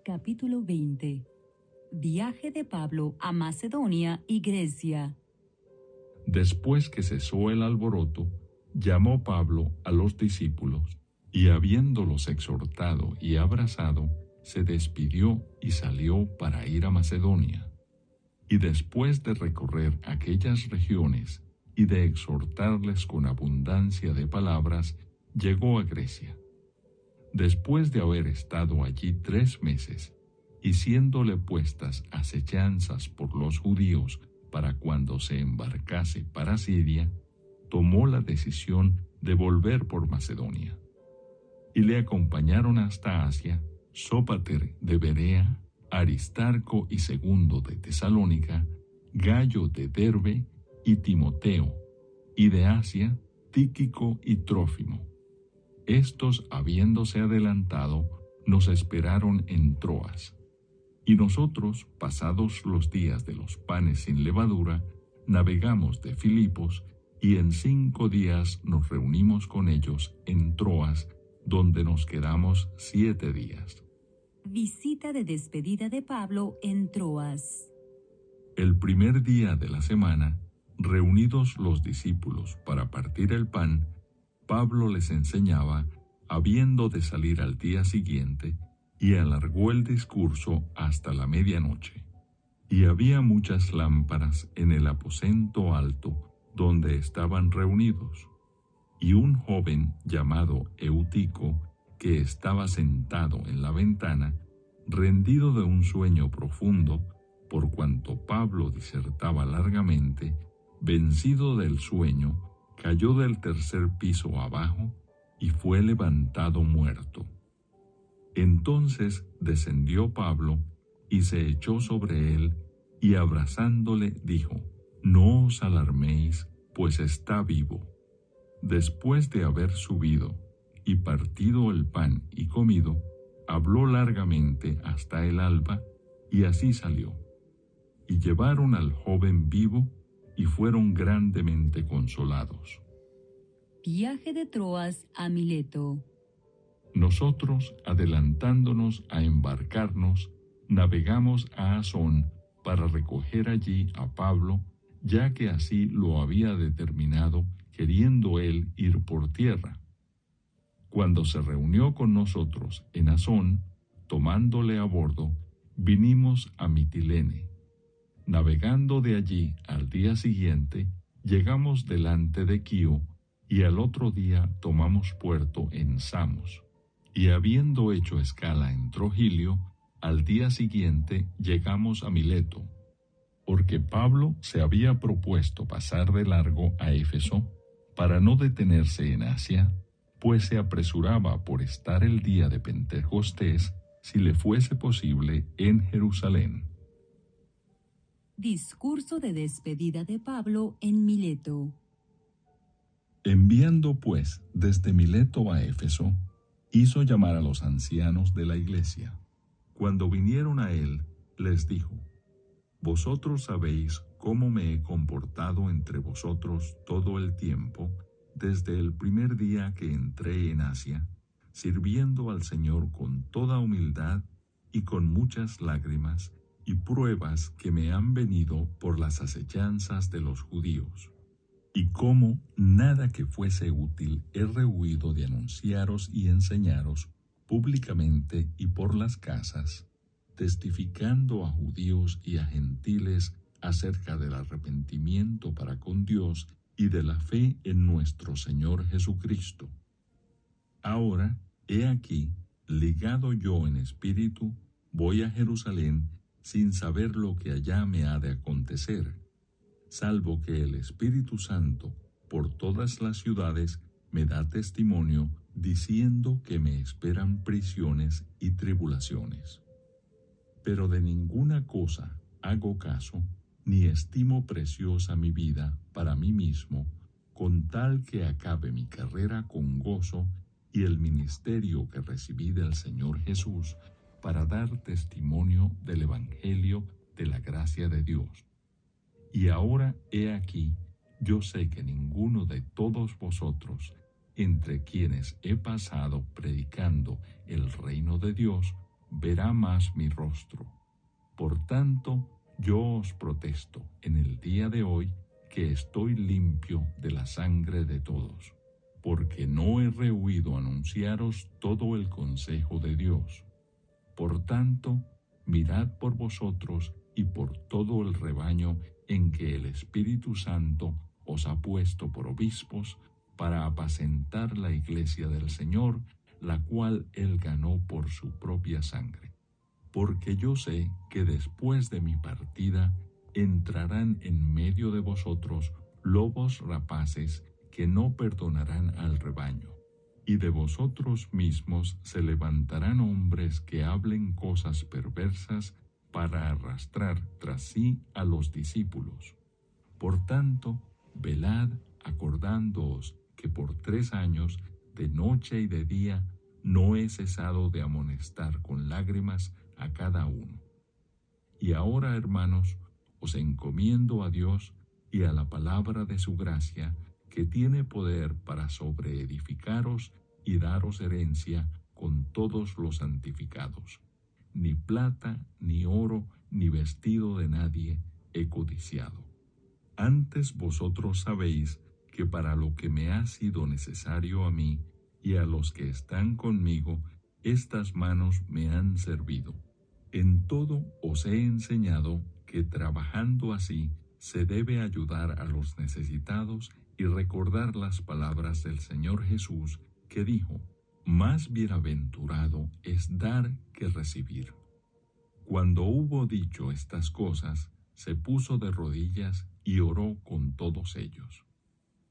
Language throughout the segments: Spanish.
Capítulo 20. Viaje de Pablo a Macedonia y Grecia. Después que cesó el alboroto, llamó Pablo a los discípulos, y habiéndolos exhortado y abrazado, se despidió y salió para ir a Macedonia. Y después de recorrer aquellas regiones y de exhortarles con abundancia de palabras, llegó a Grecia. Después de haber estado allí 3 meses, y siéndole puestas acechanzas por los judíos para cuando se embarcase para Siria, tomó la decisión de volver por Macedonia. Y le acompañaron hasta Asia Sópater de Berea, Aristarco y Segundo de Tesalónica, Gayo de Derbe y Timoteo, y de Asia Tíquico y Trófimo. Estos, habiéndose adelantado, nos esperaron en Troas. Y nosotros, pasados los días de los panes sin levadura, navegamos de Filipos, y en 5 días nos reunimos con ellos en Troas, donde nos quedamos 7 días. Visita de despedida de Pablo en Troas. El primer día de la semana, reunidos los discípulos para partir el pan, Pablo les enseñaba, habiendo de salir al día siguiente, y alargó el discurso hasta la medianoche. Y había muchas lámparas en el aposento alto donde estaban reunidos. Y un joven llamado Eutico, que estaba sentado en la ventana, rendido de un sueño profundo, por cuanto Pablo disertaba largamente, vencido del sueño, cayó del 3er piso abajo y fue levantado muerto. Entonces descendió Pablo y se echó sobre él, y abrazándole dijo: «No os alarméis, pues está vivo». Después de haber subido y partido el pan y comido, habló largamente hasta el alba, y así salió. Y llevaron al joven vivo, y fueron grandemente consolados. Viaje de Troas a Mileto. Nosotros, adelantándonos a embarcarnos, navegamos a Asón para recoger allí a Pablo, ya que así lo había determinado, queriendo él ir por tierra. Cuando se reunió con nosotros en Asón, tomándole a bordo, vinimos a Mitilene. Navegando de allí al día siguiente, llegamos delante de Quío, y al otro día tomamos puerto en Samos. Y habiendo hecho escala en Trogilio, al día siguiente llegamos a Mileto, porque Pablo se había propuesto pasar de largo a Éfeso, para no detenerse en Asia, pues se apresuraba por estar el día de Pentecostés, si le fuese posible, en Jerusalén. Discurso de despedida de Pablo en Mileto. Enviando pues desde Mileto a Éfeso, hizo llamar a los ancianos de la iglesia. Cuando vinieron a él, les dijo: «Vosotros sabéis cómo me he comportado entre vosotros todo el tiempo, desde el primer día que entré en Asia, sirviendo al Señor con toda humildad y con muchas lágrimas y pruebas que me han venido por las acechanzas de los judíos. Y cómo nada que fuese útil he rehuido de anunciaros y enseñaros públicamente y por las casas, testificando a judíos y a gentiles acerca del arrepentimiento para con Dios y de la fe en nuestro Señor Jesucristo. Ahora, he aquí, ligado yo en espíritu, voy a Jerusalén sin saber lo que allá me ha de acontecer, salvo que el Espíritu Santo por todas las ciudades me da testimonio, diciendo que me esperan prisiones y tribulaciones. Pero de ninguna cosa hago caso, ni estimo preciosa mi vida para mí mismo, con tal que acabe mi carrera con gozo y el ministerio que recibí del Señor Jesús, para dar testimonio del Evangelio de la gracia de Dios. Y ahora he aquí, yo sé que ninguno de todos vosotros, entre quienes he pasado predicando el reino de Dios, verá más mi rostro. Por tanto, yo os protesto en el día de hoy que estoy limpio de la sangre de todos, porque no he rehuido anunciaros todo el consejo de Dios. Por tanto, mirad por vosotros y por todo el rebaño en que el Espíritu Santo os ha puesto por obispos para apacentar la iglesia del Señor, la cual él ganó por su propia sangre. Porque yo sé que después de mi partida entrarán en medio de vosotros lobos rapaces que no perdonarán al rebaño, y de vosotros mismos se levantarán hombres que hablen cosas perversas para arrastrar tras sí a los discípulos. Por tanto, velad, acordándoos que por 3 años, de noche y de día, no he cesado de amonestar con lágrimas a cada uno. Y ahora, hermanos, os encomiendo a Dios y a la palabra de su gracia, que tiene poder para sobreedificaros y daros herencia con todos los santificados. Ni plata, ni oro, ni vestido de nadie he codiciado. Antes vosotros sabéis que para lo que me ha sido necesario a mí y a los que están conmigo, estas manos me han servido. En todo os he enseñado que trabajando así se debe ayudar a los necesitados y recordar las palabras del Señor Jesús, que dijo: más bienaventurado es dar que recibir. Cuando hubo dicho estas cosas, se puso de rodillas y oró con todos ellos.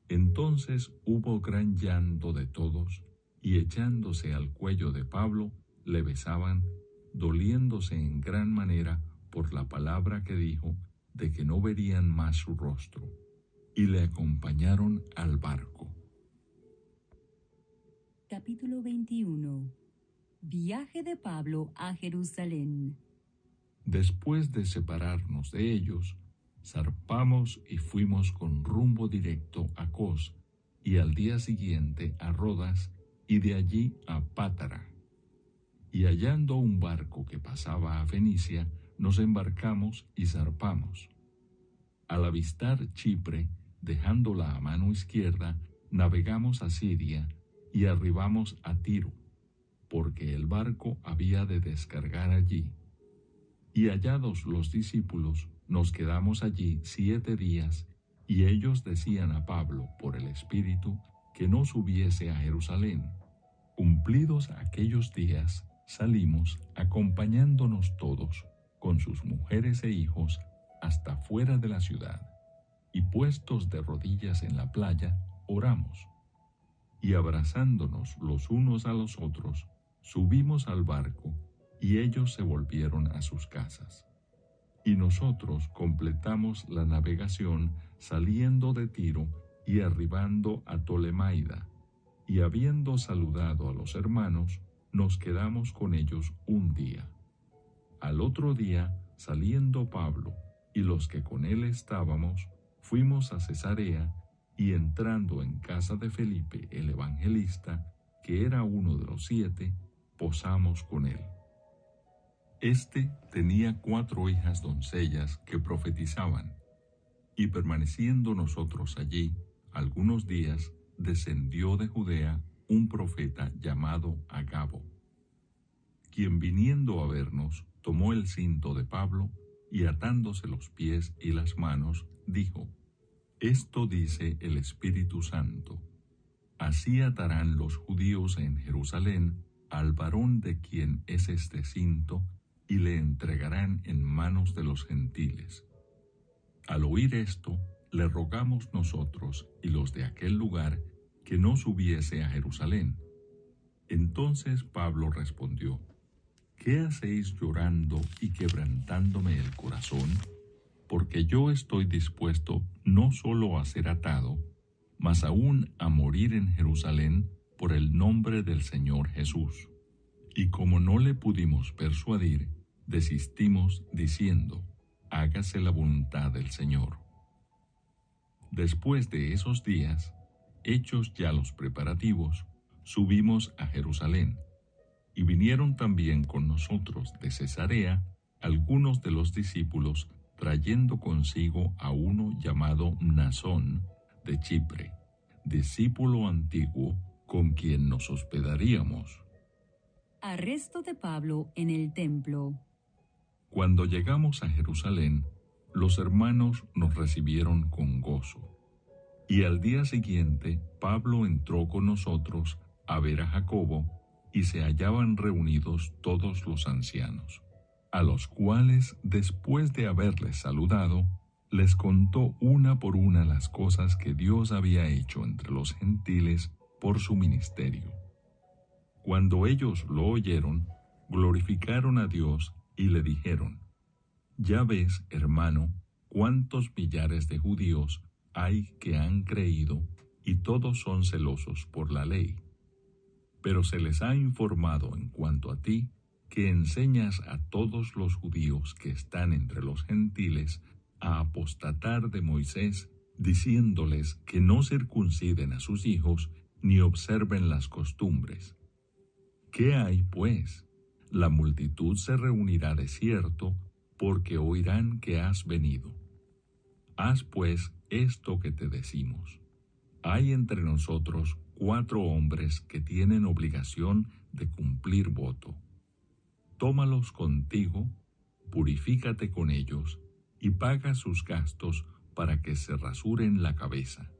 Entonces hubo gran llanto de todos, y echándose al cuello de Pablo, le besaban, doliéndose en gran manera por la palabra que dijo, de que no verían más su rostro, y le acompañaron al barco. Capítulo 21. Viaje de Pablo a Jerusalén. Después de separarnos de ellos, zarpamos y fuimos con rumbo directo a Cos, y al día siguiente a Rodas, y de allí a Pátara. Y hallando un barco que pasaba a Fenicia, nos embarcamos y zarpamos. Al avistar Chipre, dejándola a mano izquierda, navegamos a Siria y arribamos a Tiro, porque el barco había de descargar allí. Y hallados los discípulos, nos quedamos allí 7 días, y ellos decían a Pablo por el Espíritu que no subiese a Jerusalén. Cumplidos aquellos días, salimos, acompañándonos todos, con sus mujeres e hijos, hasta fuera de la ciudad, y puestos de rodillas en la playa, oramos. Y abrazándonos los unos a los otros, subimos al barco, y ellos se volvieron a sus casas. Y nosotros completamos la navegación saliendo de Tiro y arribando a Tolemaida, y habiendo saludado a los hermanos, nos quedamos con ellos un día. Al otro día, saliendo Pablo y los que con él estábamos, fuimos a Cesarea, y entrando en casa de Felipe el evangelista, que era uno de los 7, posamos con él. Este tenía 4 hijas doncellas que profetizaban, y permaneciendo nosotros allí algunos días, descendió de Judea un profeta llamado Agabo, quien viniendo a vernos, tomó el cinto de Pablo, y atándose los pies y las manos, dijo: esto dice el Espíritu Santo: así atarán los judíos en Jerusalén al varón de quien es este cinto, y le entregarán en manos de los gentiles. Al oír esto, le rogamos nosotros y los de aquel lugar que no subiese a Jerusalén. Entonces Pablo respondió: ¿qué hacéis llorando y quebrantándome el corazón? Porque yo estoy dispuesto no solo a ser atado, mas aún a morir en Jerusalén por el nombre del Señor Jesús. Y como no le pudimos persuadir, desistimos diciendo: hágase la voluntad del Señor. Después de esos días, hechos ya los preparativos, subimos a Jerusalén. Y vinieron también con nosotros de Cesarea algunos de los discípulos, trayendo consigo a uno llamado Mnasón de Chipre, discípulo antiguo, con quien nos hospedaríamos. Arresto de Pablo en el templo. Cuando llegamos a Jerusalén, los hermanos nos recibieron con gozo. Y al día siguiente, Pablo entró con nosotros a ver a Jacobo, y se hallaban reunidos todos los ancianos, a los cuales, después de haberles saludado, les contó una por una las cosas que Dios había hecho entre los gentiles por su ministerio. Cuando ellos lo oyeron, glorificaron a Dios y le dijeron: Ya ves, hermano, cuántos millares de judíos hay que han creído, y todos son celosos por la ley. Pero se les ha informado en cuanto a ti, que enseñas a todos los judíos que están entre los gentiles a apostatar de Moisés, diciéndoles que no circunciden a sus hijos ni observen las costumbres. ¿Qué hay, pues? La multitud se reunirá de cierto, porque oirán que has venido. Haz, pues, esto que te decimos. Hay entre nosotros 4 hombres que tienen obligación de cumplir voto. Tómalos contigo, purifícate con ellos, y paga sus gastos para que se rasuren la cabeza.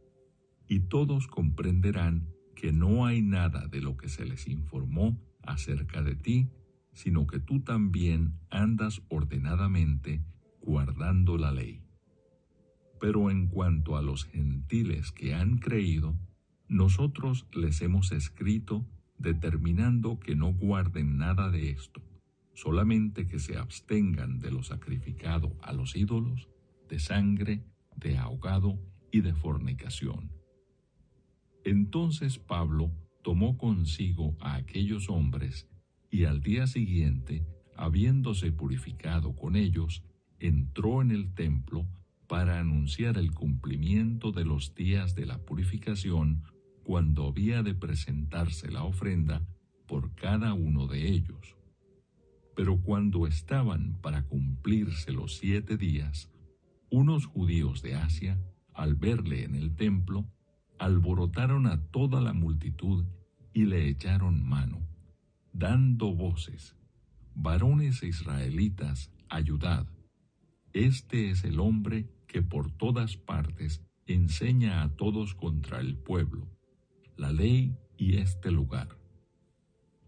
Y todos comprenderán que no hay nada de lo que se les informó acerca de ti, sino que tú también andas ordenadamente guardando la ley. Pero en cuanto a los gentiles que han creído, nosotros les hemos escrito determinando que no guarden nada de esto, solamente que se abstengan de lo sacrificado a los ídolos, de sangre, de ahogado y de fornicación. Entonces Pablo tomó consigo a aquellos hombres y al día siguiente, habiéndose purificado con ellos, entró en el templo para anunciar el cumplimiento de los días de la purificación, cuando había de presentarse la ofrenda por cada uno de ellos. Pero cuando estaban para cumplirse los 7 días, unos judíos de Asia, al verle en el templo, alborotaron a toda la multitud y le echaron mano, dando voces: Varones israelitas, ayudad. Este es el hombre que por todas partes enseña a todos contra el pueblo, la ley y este lugar.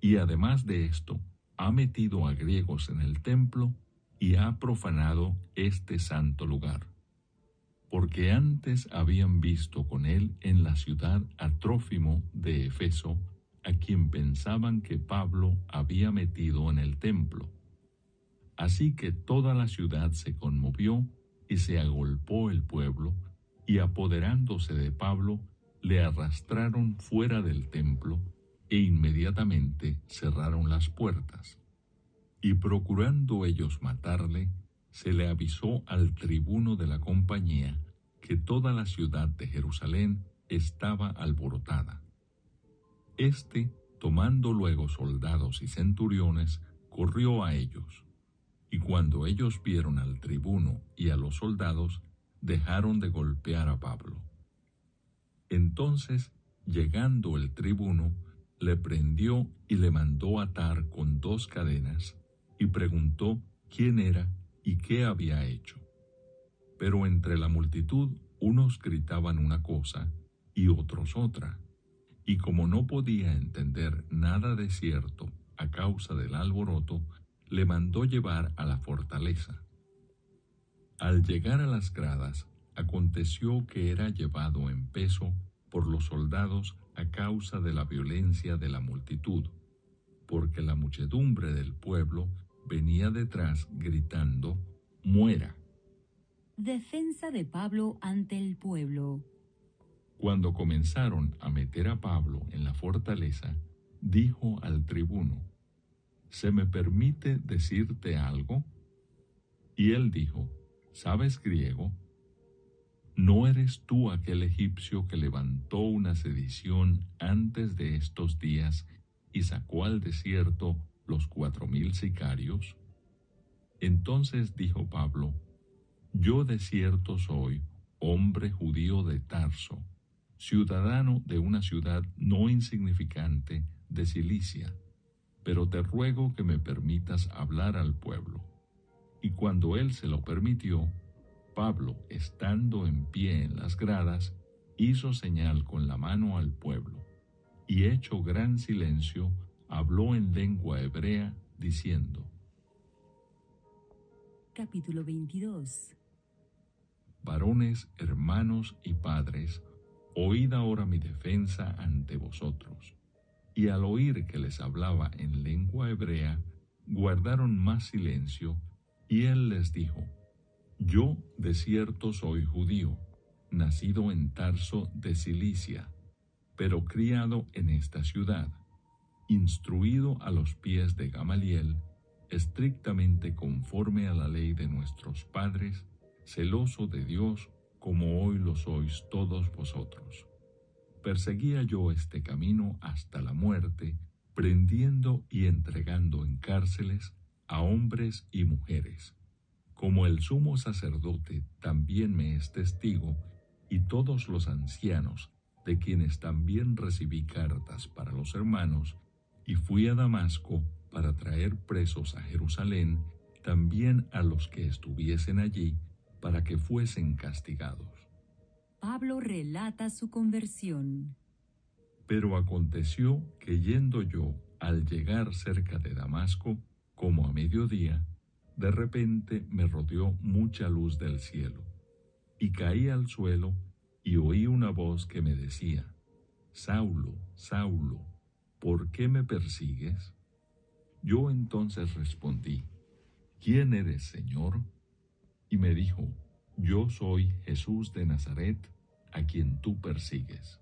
Y además de esto, ha metido a griegos en el templo y ha profanado este santo lugar. Porque antes habían visto con él en la ciudad a Trófimo de Efeso, a quien pensaban que Pablo había metido en el templo. Así que toda la ciudad se conmovió y se agolpó el pueblo, y apoderándose de Pablo, le arrastraron fuera del templo, e inmediatamente cerraron las puertas. Y procurando ellos matarle, se le avisó al tribuno de la compañía que toda la ciudad de Jerusalén estaba alborotada. Este, tomando luego soldados y centuriones, corrió a ellos, y cuando ellos vieron al tribuno y a los soldados, dejaron de golpear a Pablo. Entonces, llegando el tribuno, le prendió y le mandó atar con 2 cadenas, y preguntó quién era y qué había hecho. Pero entre la multitud unos gritaban una cosa y otros otra, y como no podía entender nada de cierto a causa del alboroto, le mandó llevar a la fortaleza. Al llegar a las gradas, aconteció que era llevado en peso por los soldados a causa de la violencia de la multitud, porque la muchedumbre del pueblo venía detrás gritando: ¡Muera! Defensa de Pablo ante el pueblo. Cuando comenzaron a meter a Pablo en la fortaleza, dijo al tribuno: ¿Se me permite decirte algo? Y él dijo: ¿Sabes griego? ¿No eres tú aquel egipcio que levantó una sedición antes de estos días y sacó al desierto los 4000 sicarios? Entonces dijo Pablo: Yo de cierto soy hombre judío de Tarso, ciudadano de una ciudad no insignificante de Cilicia, pero te ruego que me permitas hablar al pueblo. Y cuando él se lo permitió, Pablo, estando en pie en las gradas, hizo señal con la mano al pueblo, y hecho gran silencio, habló en lengua hebrea, diciendo: Capítulo 22. Varones, hermanos y padres, oíd ahora mi defensa ante vosotros. Y al oír que les hablaba en lengua hebrea, guardaron más silencio, y él les dijo: Yo de cierto soy judío, nacido en Tarso de Cilicia, pero criado en esta ciudad, instruido a los pies de Gamaliel, estrictamente conforme a la ley de nuestros padres, celoso de Dios como hoy lo sois todos vosotros. Perseguía yo este camino hasta la muerte, prendiendo y entregando en cárceles a hombres y mujeres. Como el sumo sacerdote también me es testigo, y todos los ancianos, de quienes también recibí cartas para los hermanos, y fui a Damasco para traer presos a Jerusalén, también a los que estuviesen allí, para que fuesen castigados. Pablo relata su conversión. Pero aconteció que yendo yo, al llegar cerca de Damasco, como a mediodía, de repente me rodeó mucha luz del cielo, y caí al suelo, y oí una voz que me decía: Saulo, Saulo, ¿por qué me persigues? Yo entonces respondí: ¿Quién eres, Señor? Y me dijo: Yo soy Jesús de Nazaret, a quien tú persigues.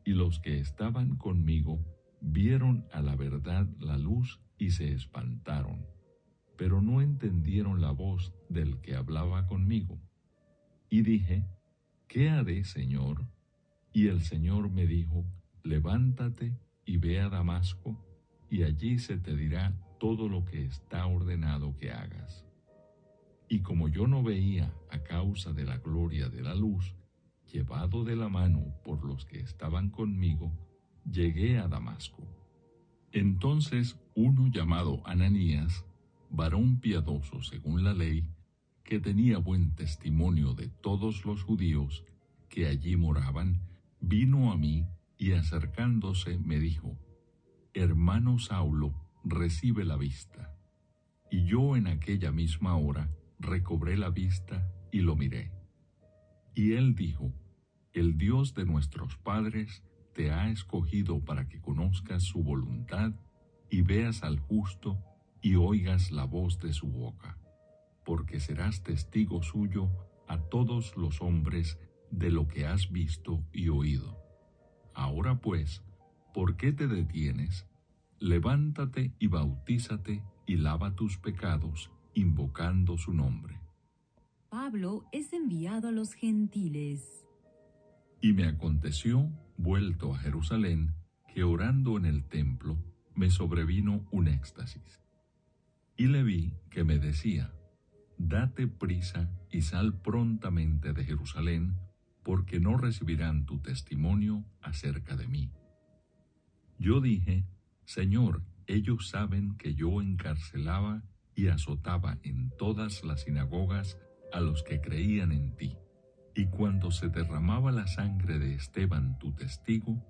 Y los que estaban conmigo vieron a la verdad la luz y se espantaron, pero no entendieron la voz del que hablaba conmigo. Y dije: ¿Qué haré, Señor? Y el Señor me dijo: Levántate y ve a Damasco, y allí se te dirá todo lo que está ordenado que hagas. Y como yo no veía a causa de la gloria de la luz, llevado de la mano por los que estaban conmigo, llegué a Damasco. Entonces uno llamado Ananías, varón piadoso según la ley, que tenía buen testimonio de todos los judíos que allí moraban, vino a mí y acercándose me dijo: Hermano Saulo, recibe la vista. Y yo en aquella misma hora recobré la vista y lo miré. Y él dijo: El Dios de nuestros padres te ha escogido para que conozcas su voluntad y veas al justo y oigas la voz de su boca, porque serás testigo suyo a todos los hombres de lo que has visto y oído. Ahora pues, ¿por qué te detienes? Levántate y bautízate y lava tus pecados, invocando su nombre. Pablo es enviado a los gentiles. Y me aconteció, vuelto a Jerusalén, que orando en el templo, me sobrevino un éxtasis. Y le vi que me decía: Date prisa y sal prontamente de Jerusalén, porque no recibirán tu testimonio acerca de mí. Yo dije: Señor, ellos saben que yo encarcelaba y azotaba en todas las sinagogas a los que creían en ti. Y cuando se derramaba la sangre de Esteban, tu testigo,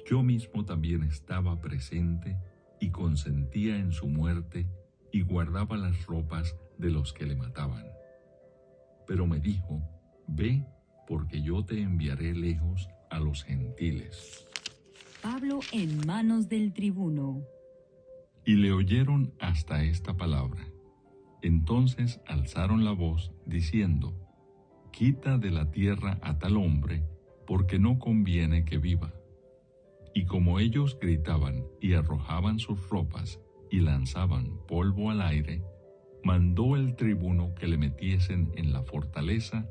yo mismo también estaba presente y consentía en su muerte y guardaba las ropas de los que le mataban. Pero me dijo: Ve, porque yo te enviaré lejos a los gentiles. Pablo en manos del tribuno. Y le oyeron hasta esta palabra. Entonces alzaron la voz, diciendo: Quita de la tierra a tal hombre, porque no conviene que viva. Y como ellos gritaban y arrojaban sus ropas y lanzaban polvo al aire, mandó el tribuno que le metiesen en la fortaleza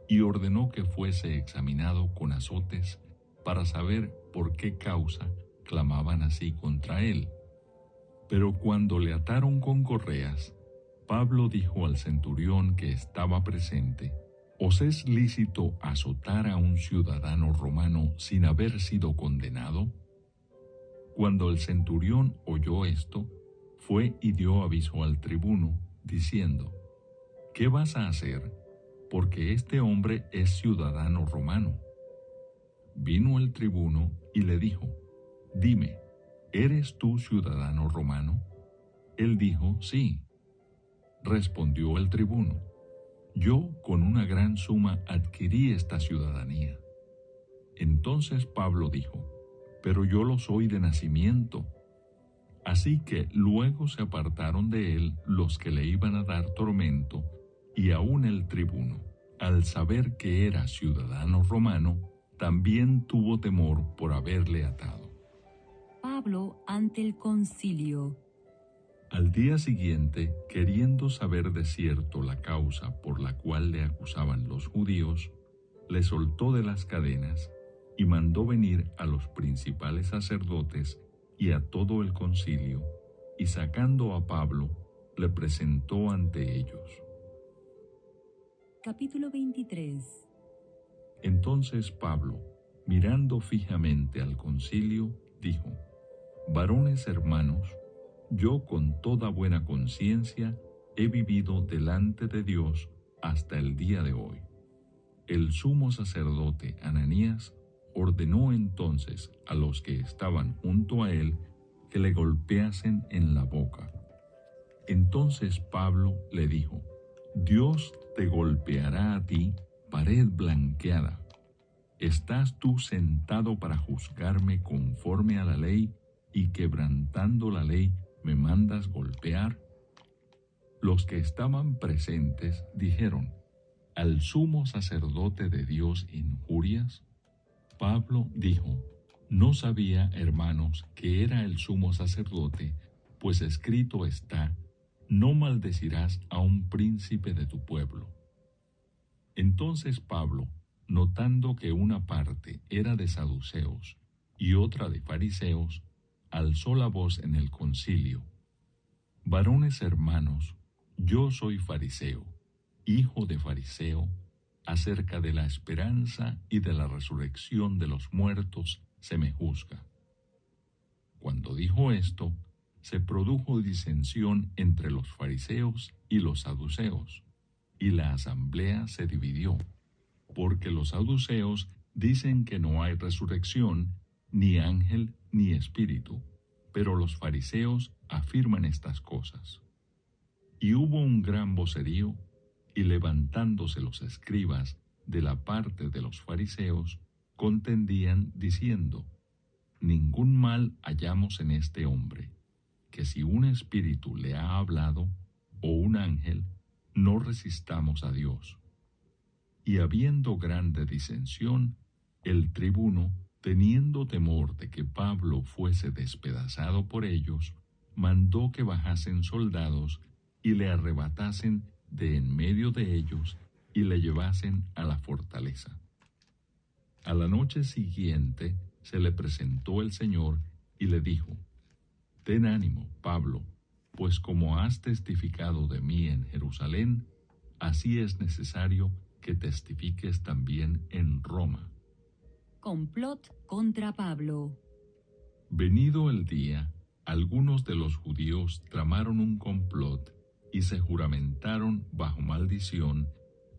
y ordenó que fuese examinado con azotes para saber por qué causa clamaban así contra él. Pero cuando le ataron con correas, Pablo dijo al centurión que estaba presente: ¿Os es lícito azotar a un ciudadano romano sin haber sido condenado? Cuando el centurión oyó esto, fue y dio aviso al tribuno, diciendo: ¿Qué vas a hacer? Porque este hombre es ciudadano romano. Vino el tribuno y le dijo: Dime, ¿eres tú ciudadano romano? Él dijo: Sí. Respondió el tribuno: Yo con una gran suma adquirí esta ciudadanía. Entonces Pablo dijo: Pero yo lo soy de nacimiento. Así que luego se apartaron de él los que le iban a dar tormento, y aun el tribuno, al saber que era ciudadano romano, también tuvo temor por haberle atado. Pablo ante el concilio. Al día siguiente, queriendo saber de cierto la causa por la cual le acusaban los judíos, le soltó de las cadenas y mandó venir a los principales sacerdotes y a todo el concilio, y sacando a Pablo, le presentó ante ellos. Capítulo 23. Entonces Pablo, mirando fijamente al concilio, dijo: Varones hermanos, yo con toda buena conciencia he vivido delante de Dios hasta el día de hoy. El sumo sacerdote Ananías ordenó entonces a los que estaban junto a él que le golpeasen en la boca. Entonces Pablo le dijo: Dios te golpeará a ti, pared blanqueada. ¿Estás tú sentado para juzgarme conforme a la ley y quebrantando la ley me mandas golpear? Los que estaban presentes dijeron: ¿Al sumo sacerdote de Dios injurias? Pablo dijo: No sabía, hermanos, que era el sumo sacerdote, pues escrito está: No maldecirás a un príncipe de tu pueblo. Entonces Pablo, notando que una parte era de saduceos y otra de fariseos, alzó la voz en el concilio: Varones hermanos, yo soy fariseo, hijo de fariseo. Acerca de la esperanza y de la resurrección de los muertos se me juzga. Cuando dijo esto, se produjo disensión entre los fariseos y los saduceos, y la asamblea se dividió, porque los saduceos dicen que no hay resurrección, ni ángel, ni espíritu, pero los fariseos afirman estas cosas. Y hubo un gran vocerío, y levantándose los escribas de la parte de los fariseos, contendían diciendo: Ningún mal hallamos en este hombre, que si un espíritu le ha hablado, o un ángel, no resistamos a Dios. Y habiendo grande disensión, el tribuno, teniendo temor de que Pablo fuese despedazado por ellos, mandó que bajasen soldados y le arrebatasen de en medio de ellos y le llevasen a la fortaleza. A la noche siguiente se le presentó el Señor y le dijo: Ten ánimo, Pablo, pues como has testificado de mí en Jerusalén, así es necesario que testifiques también en Roma. Complot contra Pablo. Venido el día, algunos de los judíos tramaron un complot y se juramentaron bajo maldición,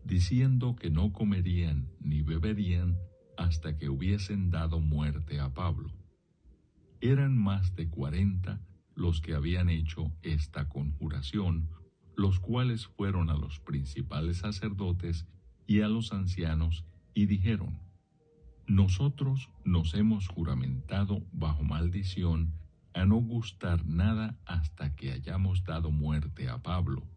diciendo que no comerían ni beberían hasta que hubiesen dado muerte a Pablo. Eran más de 40 los que habían hecho esta conjuración, los cuales fueron a los principales sacerdotes y a los ancianos y dijeron: Nosotros nos hemos juramentado bajo maldición a no gustar nada hasta que hayamos dado muerte a Pablo.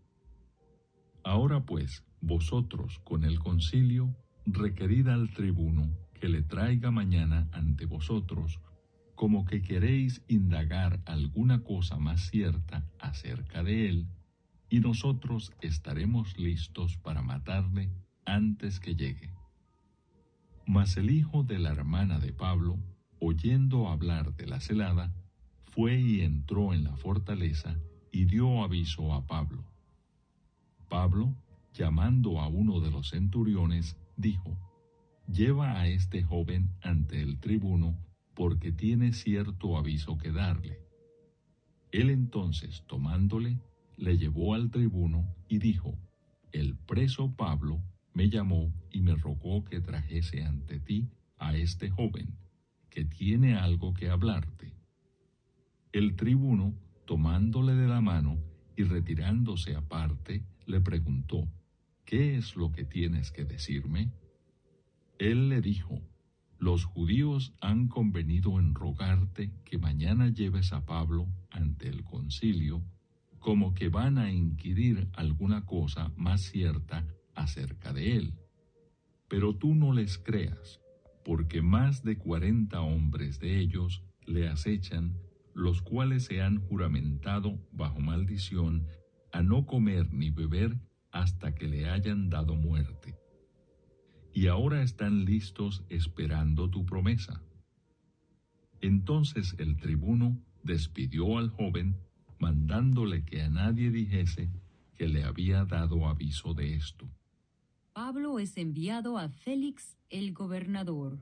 Ahora pues, vosotros con el concilio, requerid al tribuno que le traiga mañana ante vosotros, como que queréis indagar alguna cosa más cierta acerca de él, y nosotros estaremos listos para matarle antes que llegue. Mas el hijo de la hermana de Pablo, oyendo hablar de la celada, fue y entró en la fortaleza y dio aviso a Pablo. Pablo, llamando a uno de los centuriones, dijo: «Lleva a este joven ante el tribuno, porque tiene cierto aviso que darle». Él entonces, tomándole, le llevó al tribuno y dijo: «El preso Pablo me llamó y me rogó que trajese ante ti a este joven, que tiene algo que hablarte». El tribuno, tomándole de la mano y retirándose aparte, le preguntó: «¿Qué es lo que tienes que decirme?». Él le dijo: «Los judíos han convenido en rogarte que mañana lleves a Pablo ante el concilio, como que van a inquirir alguna cosa más cierta acerca de él. Pero tú no les creas, porque más de 40 hombres de ellos le acechan, los cuales se han juramentado bajo maldición a no comer ni beber hasta que le hayan dado muerte. Y ahora están listos esperando tu promesa». Entonces el tribuno despidió al joven, mandándole que a nadie dijese que le había dado aviso de esto. Pablo es enviado a Félix el gobernador.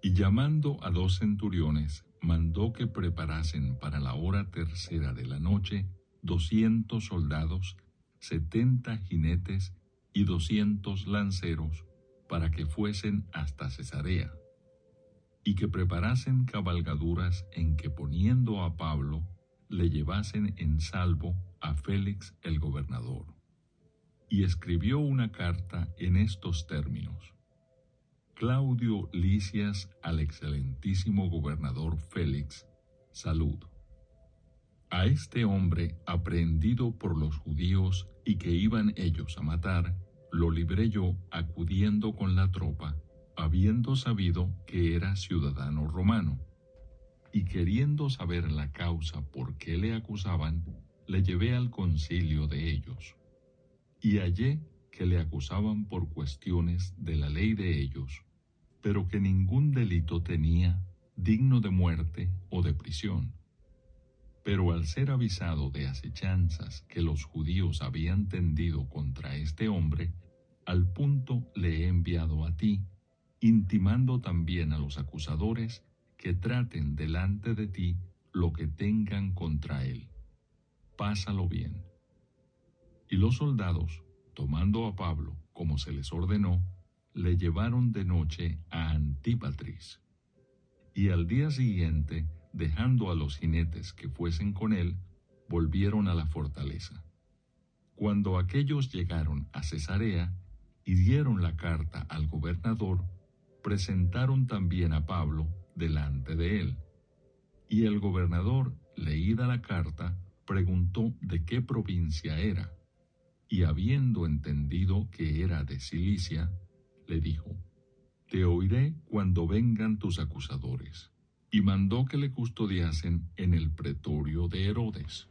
Y llamando a 2 centuriones, mandó que preparasen para la hora tercera de la noche 200 soldados, 70 jinetes y 200 lanceros, para que fuesen hasta Cesarea, y que preparasen cabalgaduras en que, poniendo a Pablo, le llevasen en salvo a Félix el gobernador. Y escribió una carta en estos términos: «Claudio Lisias al excelentísimo gobernador Félix, salud. A este hombre aprehendido por los judíos y que iban ellos a matar, lo libré yo acudiendo con la tropa, habiendo sabido que era ciudadano romano. Y queriendo saber la causa por qué le acusaban, le llevé al concilio de ellos. Y hallé que le acusaban por cuestiones de la ley de ellos, pero que ningún delito tenía digno de muerte o de prisión. Pero al ser avisado de asechanzas que los judíos habían tendido contra este hombre, al punto le he enviado a ti, intimando también a los acusadores que traten delante de ti lo que tengan contra él. Pásalo bien». Y los soldados, tomando a Pablo como se les ordenó, le llevaron de noche a Antípatris. Y al día siguiente, dejando a los jinetes que fuesen con él, volvieron a la fortaleza. Cuando aquellos llegaron a Cesarea y dieron la carta al gobernador, presentaron también a Pablo delante de él. Y el gobernador, leída la carta, preguntó de qué provincia era, y habiendo entendido que era de Cilicia, le dijo: «Te oiré cuando vengan tus acusadores». Y mandó que le custodiasen en el pretorio de Herodes.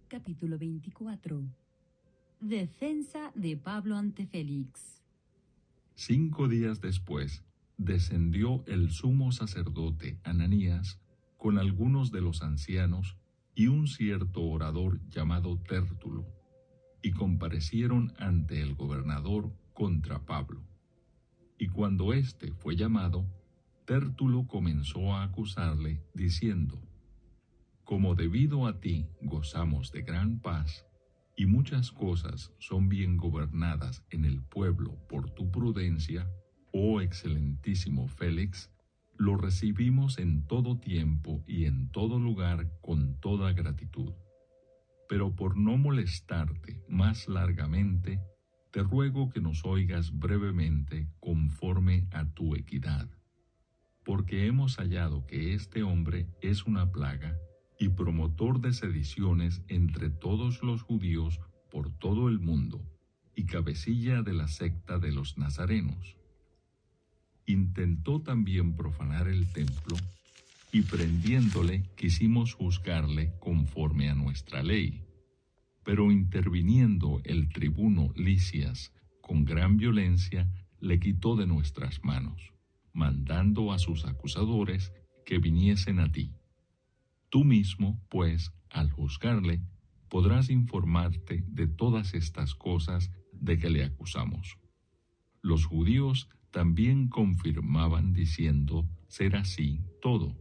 Capítulo 24. Defensa de Pablo ante Félix. 5 días después, descendió el sumo sacerdote Ananías con algunos de los ancianos y un cierto orador llamado Tértulo, y comparecieron ante el gobernador contra Pablo. Y cuando éste fue llamado, Tértulo comenzó a acusarle, diciendo: «Como debido a ti gozamos de gran paz, y muchas cosas son bien gobernadas en el pueblo por tu prudencia, oh excelentísimo Félix, lo recibimos en todo tiempo y en todo lugar con toda gratitud. Pero por no molestarte más largamente, te ruego que nos oigas brevemente conforme a tu equidad. Porque hemos hallado que este hombre es una plaga y promotor de sediciones entre todos los judíos por todo el mundo, y cabecilla de la secta de los nazarenos. Intentó también profanar el templo, y prendiéndole quisimos juzgarle conforme a nuestra ley. Pero interviniendo el tribuno Lisias con gran violencia, le quitó de nuestras manos. mandando a sus acusadores que viniesen a ti. Tú mismo, pues, al juzgarle, podrás informarte de todas estas cosas de que le acusamos. Los judíos también confirmaban diciendo ser así todo.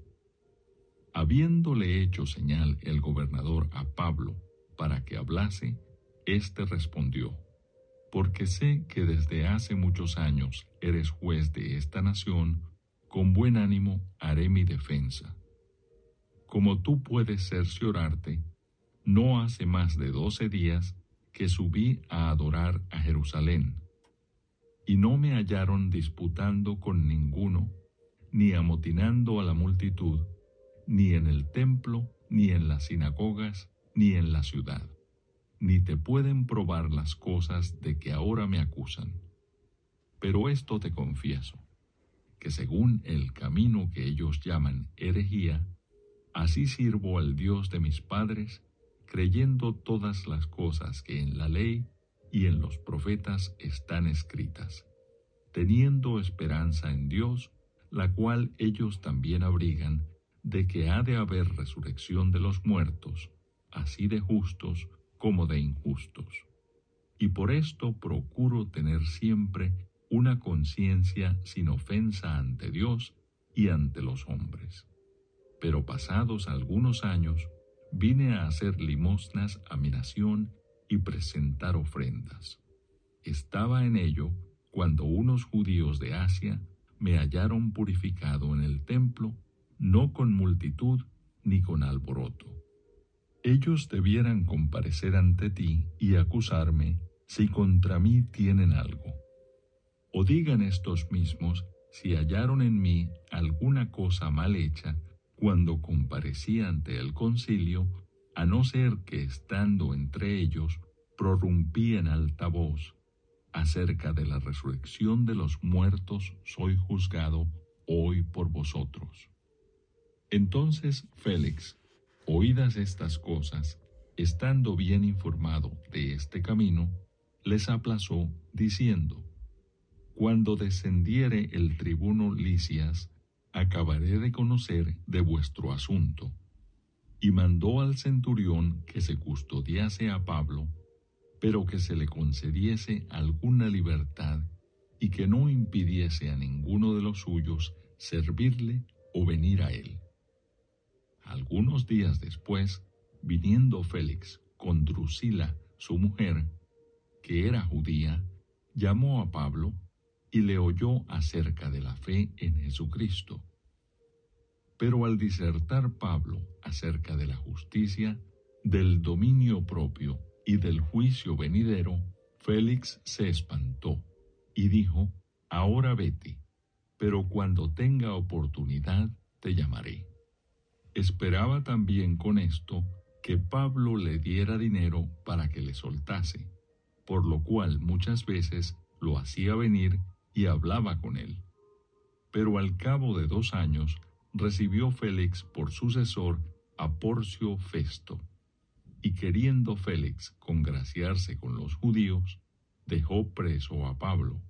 Habiéndole hecho señal el gobernador a Pablo para que hablase, éste respondió: porque sé que desde hace muchos años eres juez de esta nación, con buen ánimo haré mi defensa. Como tú puedes cerciorarte, no hace más de 12 días que subí a adorar a Jerusalén, y no me hallaron disputando con ninguno, ni amotinando a la multitud, ni en el templo, ni en las sinagogas, ni en la ciudad. Ni te pueden probar las cosas de que ahora me acusan. Pero esto te confieso, que según el camino que ellos llaman herejía, así sirvo al Dios de mis padres, creyendo todas las cosas que en la ley y en los profetas están escritas, teniendo esperanza en Dios, la cual ellos también abrigan, de que ha de haber resurrección de los muertos, así de justos como de injustos. Y por esto procuro tener siempre una conciencia sin ofensa ante Dios y ante los hombres. Pero pasados algunos años, vine a hacer limosnas a mi nación y presentar ofrendas. Estaba en ello cuando unos judíos de Asia me hallaron purificado en el templo, no con multitud ni con alboroto. Ellos debieran comparecer ante ti y acusarme si contra mí tienen algo. O digan estos mismos si hallaron en mí alguna cosa mal hecha cuando comparecí ante el concilio, a no ser que estando entre ellos prorrumpí en alta voz: acerca de la resurrección de los muertos soy juzgado hoy por vosotros. Entonces Félix, oídas estas cosas, estando bien informado de este camino, les aplazó, diciendo: cuando descendiere el tribuno Lisias, acabaré de conocer de vuestro asunto. Y mandó al centurión que se custodiase a Pablo, pero que se le concediese alguna libertad y que no impidiese a ninguno de los suyos servirle o venir a él. Algunos días después, viniendo Félix con Drusila, su mujer, que era judía, llamó a Pablo y le oyó acerca de la fe en Jesucristo. Pero al disertar Pablo acerca de la justicia, del dominio propio y del juicio venidero, Félix se espantó y dijo: ahora vete, pero cuando tenga oportunidad te llamaré. Esperaba también con esto que Pablo le diera dinero para que le soltase, por lo cual muchas veces lo hacía venir y hablaba con él. Pero al cabo de 2 años recibió Félix por sucesor a Porcio Festo, y queriendo Félix congraciarse con los judíos, dejó preso a Pablo.